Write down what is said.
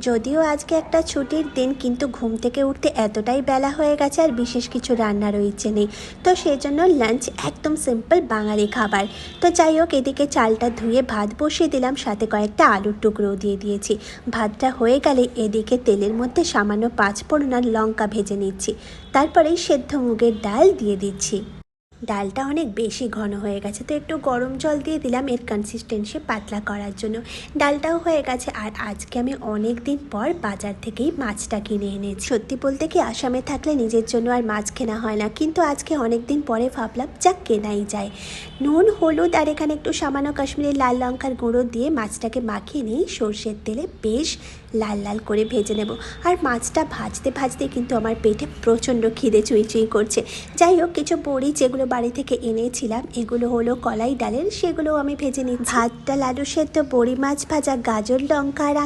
যদিও আজকে একটা ছুটির দিন, কিন্তু ঘুম থেকে উঠতে এতটাই বেলা হয়ে গেছে আর বিশেষ কিছু রান্নার ইচ্ছে নেই। তো সেই জন্য লাঞ্চ একদম সিম্পল বাঙালি খাবার। তো যাই হোক, এদিকে চালটা ধুয়ে ভাত বসিয়ে দিলাম, সাথে কয়েকটা আলুর টুকরো দিয়ে দিয়েছি। ভাতটা হয়ে গেলে এদিকে তেলের মধ্যে সামান্য পাঁচফোড়ন আর লঙ্কা ভেজে নিচ্ছি। তারপরেই সেদ্ধ মুগের ডাল দিয়ে দিচ্ছি। ডালটা অনেক বেশি ঘন হয়ে গেছে, তো একটু গরম জল দিয়ে দিলাম এর কনসিস্টেন্সি পাতলা করার জন্য। ডালটাও হয়ে গেছে। আর আজকে আমি অনেক দিন পর বাজার থেকেই মাছটা কিনে এনেছি। সত্যি বলতে কি, আসামে থাকলে নিজের জন্য আর মাছ কেনা হয় না, কিন্তু আজকে অনেক দিন পরে ভাবলাম যাক, কেনাই যায়। নুন, হলুদ আর এখানে একটু সামান্য কাশ্মীরি লাল লঙ্কার গুঁড়ো দিয়ে মাছটাকে মাখিয়ে নিয়ে সর্ষের তেলে বেশ লাল লাল করে ভেজে নেব। আর মাছটা ভাজতে ভাজতে কিন্তু আমার পেটে প্রচণ্ড খিদে চুই চুই করছে। যাই হোক, কিছু বড়ি যেগুলো বাড়ি থেকে এনেছিলাম, এগুলো হলো কলাই ডালের, সেগুলো আমি ভেজে নিই। ভাত, ডাল, আলু সেদ্ধ, বড়ি মাছ ভাজা, গাজর, লঙ্কা আর